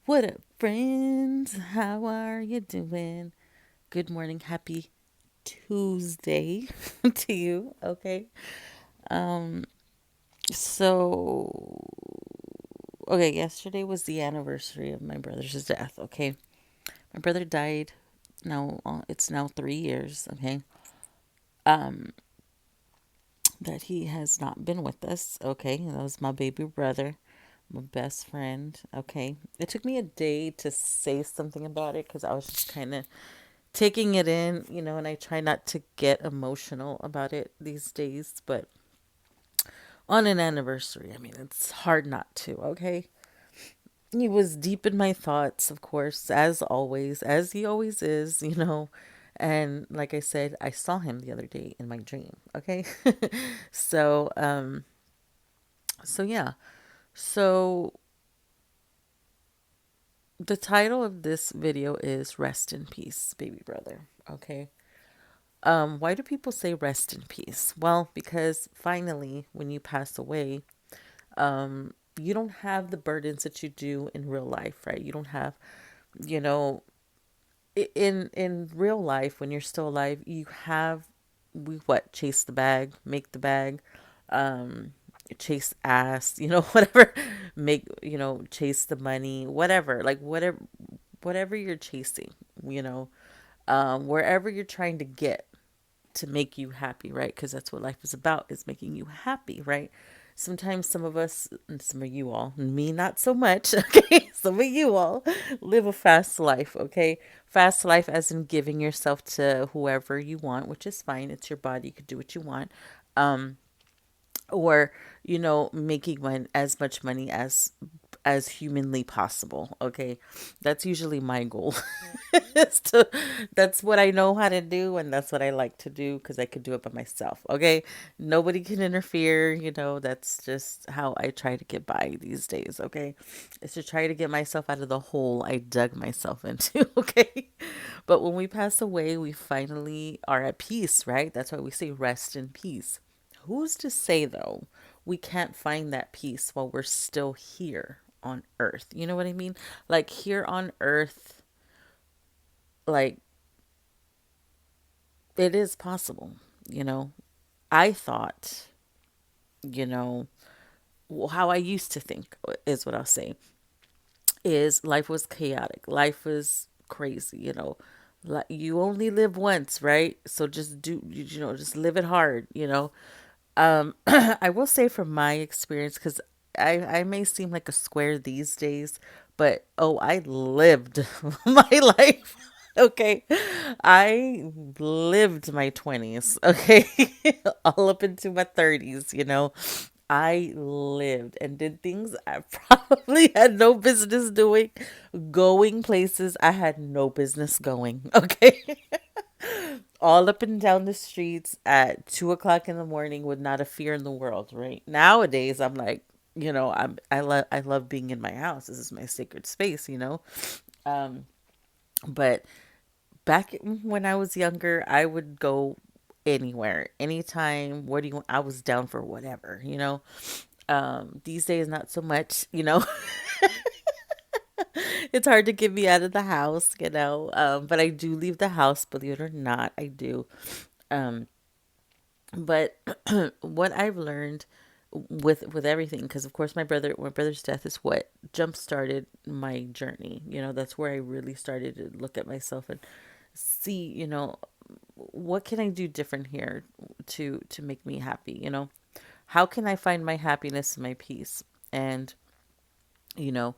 What up, friends? How are you doing? Good morning. Happy Tuesday to you. Okay. Um, so, okay, yesterday was the anniversary of my brother's death. Okay. My brother died now, it's now 3 years. Okay. Um, that he has not been with us. Okay. That was my baby brother, my best friend. Okay. It took me a day to say something about it because I was just kind of taking it in, and I try not to get emotional about it these days, but on an anniversary, I mean, it's hard not to, okay? He was deep in my thoughts, of course, as always, as he always is. And like I said, I saw him the other day in my dream, okay? so, so yeah. So the title of this video is Rest in Peace, Baby Brother, okay? Why do people say rest in peace? Well, because finally, when you pass away, you don't have the burdens that you do in real life, right? You don't have, you know, in real life when you're still alive, you have we what chase the bag, make the bag, um, chase ass, whatever, make chase the money, whatever, like whatever you're chasing, you know, wherever you're trying to get to make you happy, right? Because that's what life is about, is making you happy, right? Sometimes some of us, and some of you all, me not so much, okay? Some of you all live a fast life, okay? Fast life as in giving yourself to whoever you want, which is fine. It's your body. You can do what you want. Or, making as much money as humanly possible, okay? That's usually my goal. Is to, that's what I know how to do, and that's what I like to do because I could do it by myself, okay? Nobody can interfere, that's just how I try to get by these days, okay? Is to try to get myself out of the hole I dug myself into, okay? But when we pass away, we finally are at peace, right? That's why we say rest in peace. Who's to say, though, we can't find that peace while we're still here on earth? You know what I mean? Like, here on earth, like, it is possible, you know? I thought, you know, how I used to think is what I'll say, is life was chaotic. Life was crazy, Like, you only live once, right? So just just live it hard. I will say from my experience, because I may seem like a square these days, but oh, I lived my life. Okay. I lived my 20s, okay? All up into my 30s. I lived and did things I probably had no business doing, going places I had no business going, okay? All up and down the streets at 2 o'clock in the morning with not a fear in the world, right? Nowadays, I'm like, I love being in my house. This is my sacred space. Um, but back when I was younger, I would go anywhere, anytime. What do you want? I was down for whatever. These days, not so much. It's hard to get me out of the house. But I do leave the house, believe it or not, I do. Um, but what I've learned with everything, because of course my brother's death is what jump started my journey. That's where I really started to look at myself and see, what can I do different here to make me happy. How can I find my happiness and my peace? And you know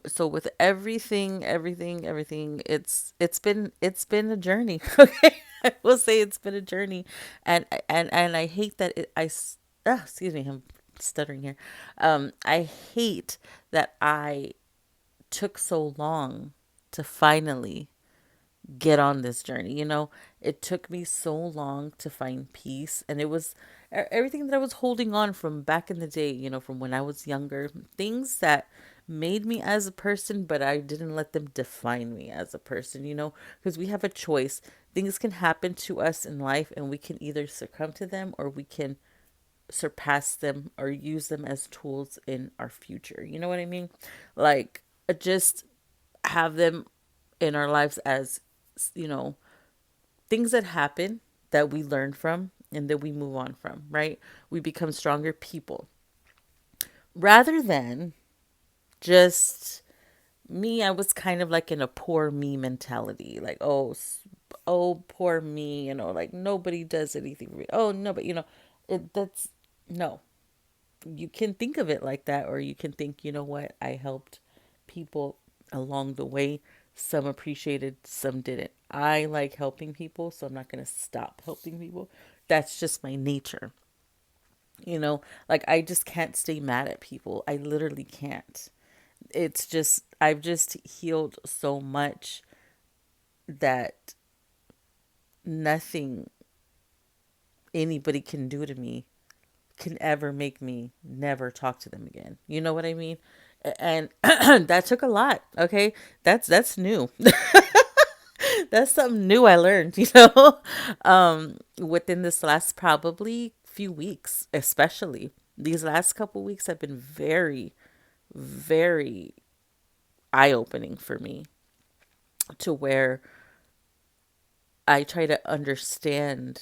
so with everything, it's been a journey. Okay, I will say it's been a journey. And I hate that excuse me, I'm stuttering here. I hate that I took so long to finally get on this journey. It took me so long to find peace, and it was everything that I was holding on from back in the day, from when I was younger, things that made me as a person, but I didn't let them define me as a person, because we have a choice. Things can happen to us in life, and we can either succumb to them or we can surpass them or use them as tools in our future. You know what I mean? Like, just have them in our lives as, you know, things that happen that we learn from and that we move on from, right? We become stronger people rather than just me. I was kind of like in a poor me mentality, like, oh, oh, poor me, like nobody does anything for me. Oh, no, but that's no. You can think of it like that, or you can think, you know what, I helped people along the way. Some appreciated, some didn't. I like helping people, so I'm not going to stop helping people. That's just my nature. Like I just can't stay mad at people. I literally can't. It's just, I've just healed so much that nothing anybody can do to me can ever make me never talk to them again. You know what I mean? And that took a lot. Okay, that's new. That's something new I learned. Within this last probably few weeks, especially these last couple weeks have been very, very eye opening for me, to where I try to understand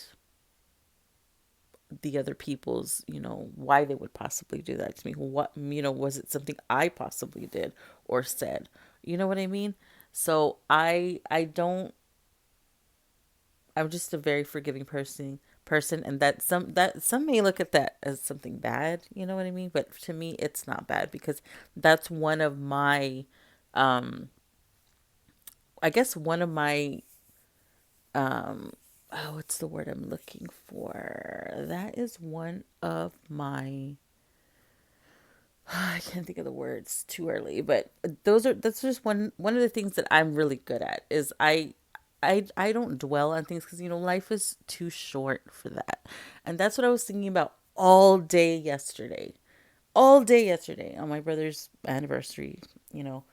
the other people's, why they would possibly do that to me. What, was it something I possibly did or said? You know what I mean? So I don't, I'm just a very forgiving person, and that some may look at that as something bad, you know what I mean? But to me it's not bad, because that's one of my, um I guess one of my, oh, what's the word I'm looking for? That is one of my, I can't think of the words, too early, but that's just one of the things that I'm really good at is I don't dwell on things, because life is too short for that. And that's what I was thinking about all day yesterday. All day yesterday on my brother's anniversary, you know,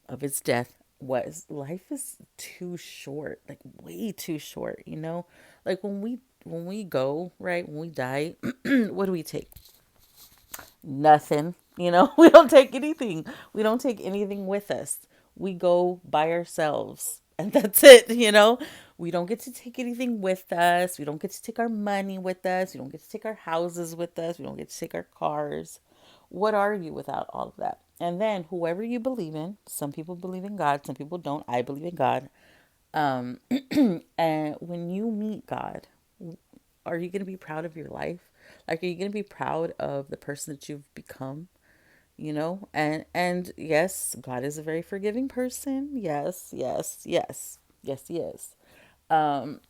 of his death, was life is too short, like way too short. Like when we go, right, when we die, what do we take? Nothing. We don't take anything. We don't take anything with us. We go by ourselves. And that's it. We don't get to take anything with us. We don't get to take our money with us. We don't get to take our houses with us. We don't get to take our cars. What are you without all of that? And then whoever you believe in, some people believe in God, some people don't. I believe in God. Um, and when you meet God, are you going to be proud of your life? Like, are you going to be proud of the person that you've become? And yes, God is a very forgiving person. Yes, yes, yes, yes, he is. Um,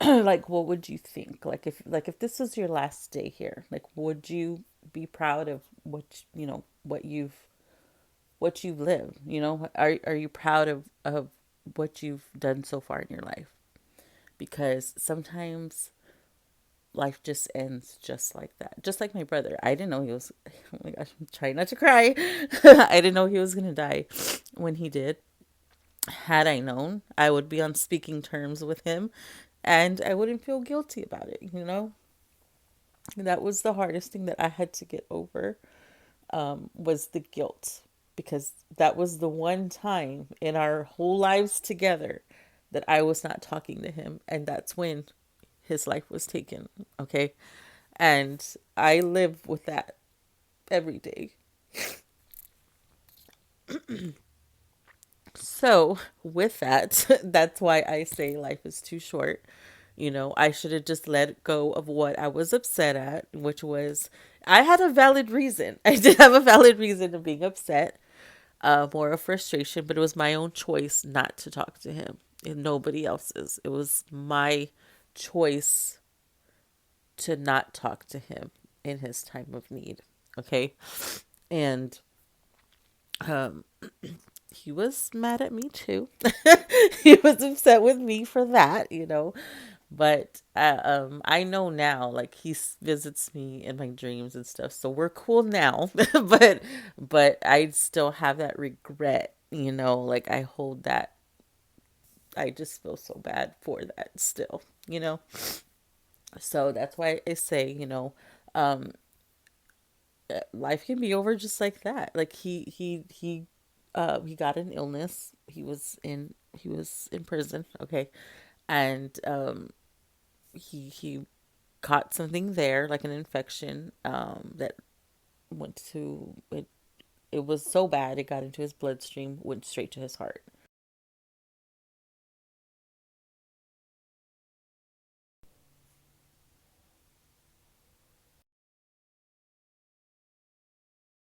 like, what would you think? Like if this was your last day here, like, would you be proud of what you've lived? Are you proud of what you've done so far in your life? Because sometimes life just ends just like that. Just like my brother. I didn't know he was, oh my gosh, I'm trying not to cry. I didn't know he was going to die when he did. Had I known, I would be on speaking terms with him, and I wouldn't feel guilty about it. That was the hardest thing that I had to get over, was the guilt, because that was the one time in our whole lives together that I was not talking to him, and that's when his life was taken. Okay. And I live with that every day. So, with that, that's why I say life is too short. I should have just let go of what I was upset at, which was, I had a valid reason. I did have a valid reason of being upset, more of frustration, but it was my own choice not to talk to him, and nobody else's. It was my choice to not talk to him in his time of need. Okay. And um, he was mad at me too. He was upset with me for that. But I know now, like, visits me in my dreams and stuff, so we're cool now. but I still have that regret. Like, I hold that. I just feel so bad for that still. You know. So that's why I say, life can be over just like that. Like, he he got an illness. He was in prison. Okay, and he caught something there, like an infection, that went to it. It was so bad it got into his bloodstream, went straight to his heart.